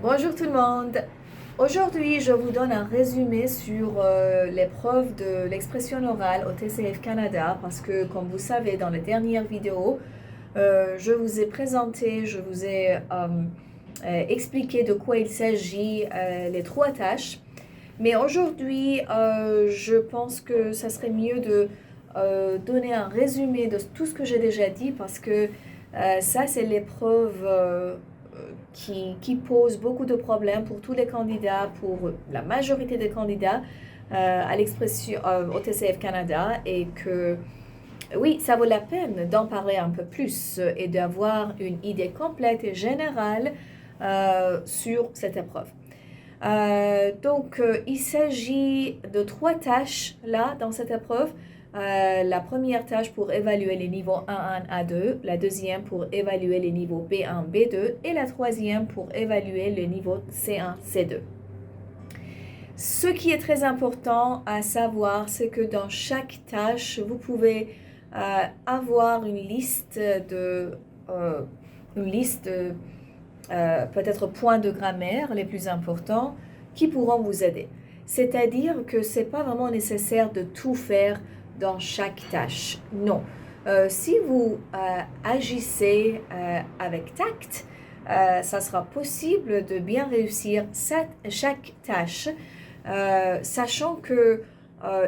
Bonjour tout le monde. Aujourd'hui, je vous donne un résumé sur l'épreuve de l'expression orale au TCF Canada parce que, comme vous savez, dans les dernières vidéos, je vous ai présenté, je vous ai expliqué de quoi il s'agit, les trois tâches. Mais aujourd'hui, je pense que ça serait mieux de donner un résumé de tout ce que j'ai déjà dit parce que ça, c'est l'épreuve qui pose beaucoup de problèmes pour tous les candidats, pour la majorité des candidats à l'expression au TCF Canada et que oui, ça vaut la peine d'en parler un peu plus et d'avoir une idée complète et générale sur cette épreuve. Il s'agit de trois tâches là dans cette épreuve. La première tâche pour évaluer les niveaux A1, A2, la deuxième pour évaluer les niveaux B1, B2 et la troisième pour évaluer le niveau C1, C2. Ce qui est très important à savoir, c'est que dans chaque tâche, vous pouvez avoir une liste peut-être points de grammaire les plus importants qui pourront vous aider. C'est-à-dire que ce n'est pas vraiment nécessaire de tout faire dans chaque tâche. Non. Si vous agissez avec tact, ça sera possible de bien réussir chaque tâche, sachant que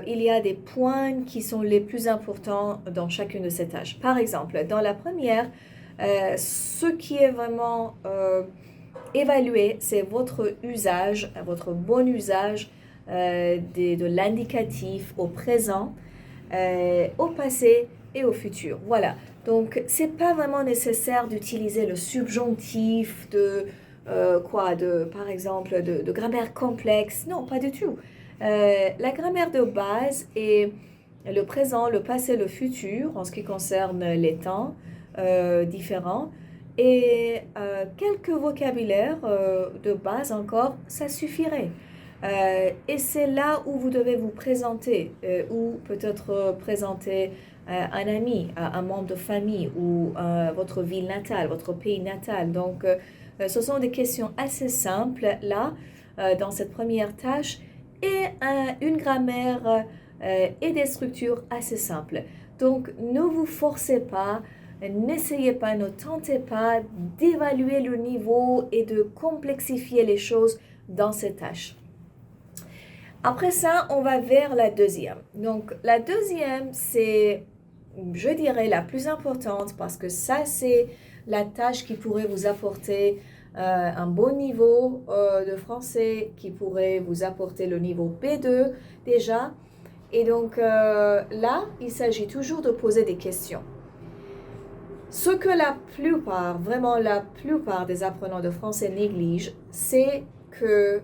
il y a des points qui sont les plus importants dans chacune de ces tâches. Par exemple, dans la première, ce qui est vraiment évalué, c'est votre usage, votre bon usage de l'indicatif au présent, au passé et au futur. Voilà. Donc, c'est pas vraiment nécessaire d'utiliser le subjonctif par exemple, de grammaire complexe. Non, pas du tout. La grammaire de base est le présent, le passé, le futur en ce qui concerne les temps différents et quelques vocabulaires de base encore, ça suffirait. Et c'est là où vous devez vous présenter ou peut-être présenter un ami, un membre de famille ou votre ville natale, votre pays natal. Donc, ce sont des questions assez simples là dans cette première tâche et une grammaire et des structures assez simples. Donc, ne vous forcez pas, n'essayez pas, ne tentez pas d'évaluer le niveau et de complexifier les choses dans ces tâches. Après ça, on va vers la deuxième. Donc, la deuxième, c'est, je dirais, la plus importante parce que ça, c'est la tâche qui pourrait vous apporter un bon niveau de français, qui pourrait vous apporter le niveau B2 déjà. Et donc, là, il s'agit toujours de poser des questions. Ce que vraiment la plupart des apprenants de français négligent, c'est que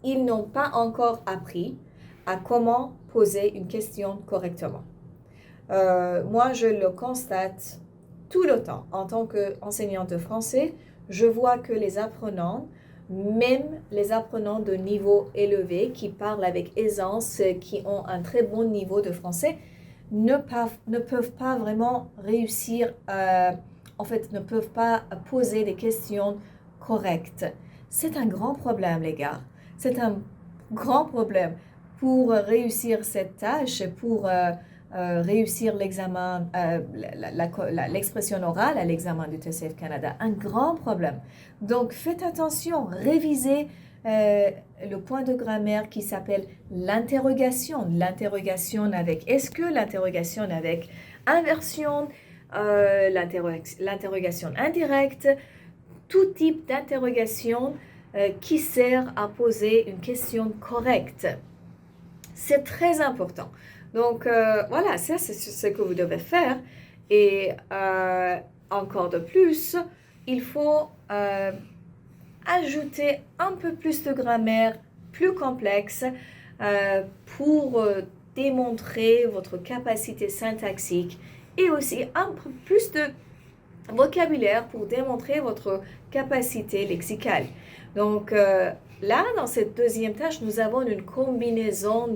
ils n'ont pas encore appris à comment poser une question correctement. Moi, je le constate tout le temps. En tant qu'enseignante de français, je vois que les apprenants, même les apprenants de niveau élevé, qui parlent avec aisance, qui ont un très bon niveau de français, ne peuvent pas vraiment réussir, ne peuvent pas poser des questions correctes. C'est un grand problème, les gars. C'est un grand problème pour réussir cette tâche, pour réussir l'examen, l'expression orale à l'examen du TCF Canada. Un grand problème. Donc, faites attention, révisez le point de grammaire qui s'appelle l'interrogation. L'interrogation avec est-ce que, l'interrogation avec inversion, l'interrogation indirecte, tout type d'interrogation qui sert à poser une question correcte. C'est très important. Donc, voilà, ça, c'est ce que vous devez faire. Et encore de plus, il faut ajouter un peu plus de grammaire plus complexe pour démontrer votre capacité syntaxique et aussi un peu plus de vocabulaire pour démontrer votre capacité lexicale. Donc, là, dans cette deuxième tâche, nous avons une combinaison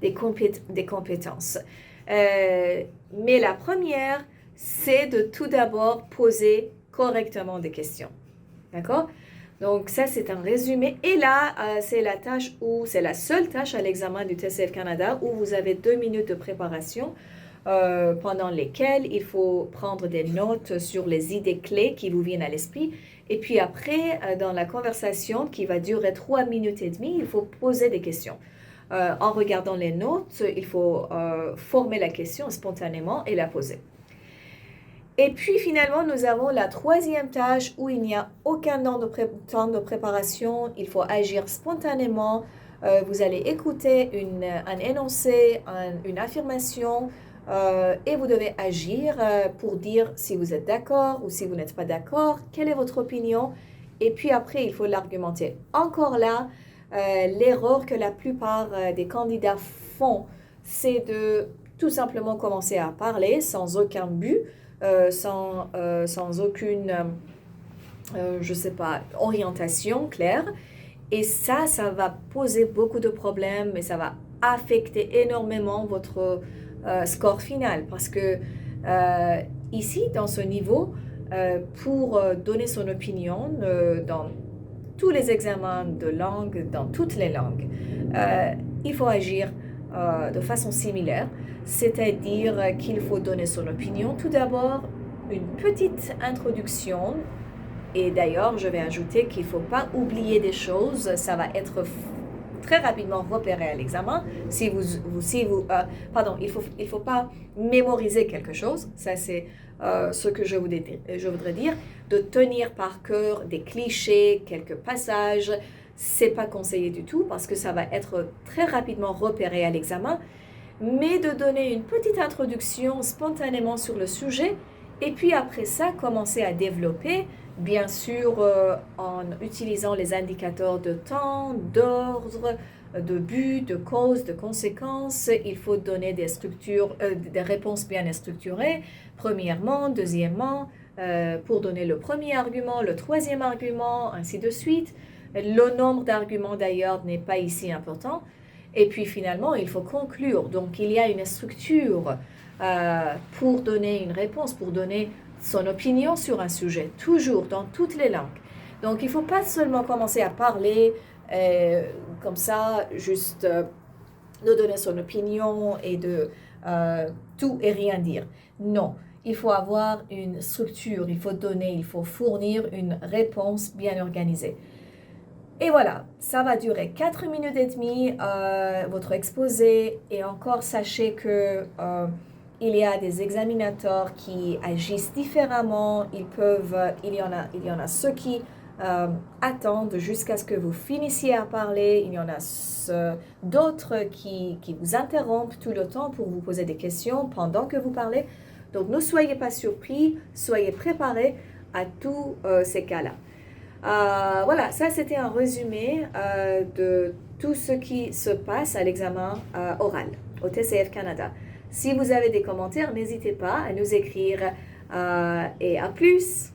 des compétences. Mais la première, c'est de tout d'abord poser correctement des questions. D'accord? Donc ça, c'est un résumé. Et là, c'est la seule tâche à l'examen du TCF Canada où vous avez 2 minutes de préparation pendant lesquelles il faut prendre des notes sur les idées clés qui vous viennent à l'esprit. Et puis après, dans la conversation qui va durer 3 minutes et demie, il faut poser des questions. En regardant les notes, il faut former la question spontanément et la poser. Et puis finalement, nous avons la troisième tâche où il n'y a aucun temps de préparation. Il faut agir spontanément. Vous allez écouter un énoncé, une affirmation et vous devez agir pour dire si vous êtes d'accord ou si vous n'êtes pas d'accord, quelle est votre opinion. Et puis après, il faut l'argumenter. Encore là, l'erreur que la plupart des candidats font, c'est de tout simplement commencer à parler sans aucun but. Sans aucune, je sais pas, orientation claire. Et ça va poser beaucoup de problèmes et ça va affecter énormément votre score final. Parce que ici, dans ce niveau, pour donner son opinion dans tous les examens de langue, dans toutes les langues, il faut agir de façon similaire. C'est-à-dire qu'il faut donner son opinion. Tout d'abord, une petite introduction. Et d'ailleurs, je vais ajouter qu'il ne faut pas oublier des choses. Ça va être très rapidement repéré à l'examen. Il faut pas mémoriser quelque chose. Ça, c'est ce que je voudrais dire. De tenir par cœur des clichés, quelques passages, c'est pas conseillé du tout parce que ça va être très rapidement repéré à l'examen. Mais de donner une petite introduction spontanément sur le sujet et puis après ça, commencer à développer, bien sûr en utilisant les indicateurs de temps, d'ordre, de but, de cause, de conséquence. Il faut donner des réponses bien structurées, premièrement, deuxièmement, pour donner le premier argument, le troisième argument, ainsi de suite. Le nombre d'arguments d'ailleurs n'est pas ici important. Et puis finalement, il faut conclure. Donc, il y a une structure pour donner une réponse, pour donner son opinion sur un sujet, toujours dans toutes les langues. Donc, il ne faut pas seulement commencer à parler comme ça, juste de donner son opinion et de tout et rien dire. Non, il faut avoir une structure, il faut fournir une réponse bien organisée. Et voilà, ça va durer 4 minutes et demie, votre exposé. Et encore, sachez que il y a des examinateurs qui agissent différemment. Il y en a ceux qui attendent jusqu'à ce que vous finissiez à parler. Il y en a d'autres qui vous interrompent tout le temps pour vous poser des questions pendant que vous parlez. Donc, ne soyez pas surpris, soyez préparés à tous ces cas-là. Voilà, ça c'était un résumé de tout ce qui se passe à l'examen oral au TCF Canada. Si vous avez des commentaires, n'hésitez pas à nous écrire et à plus!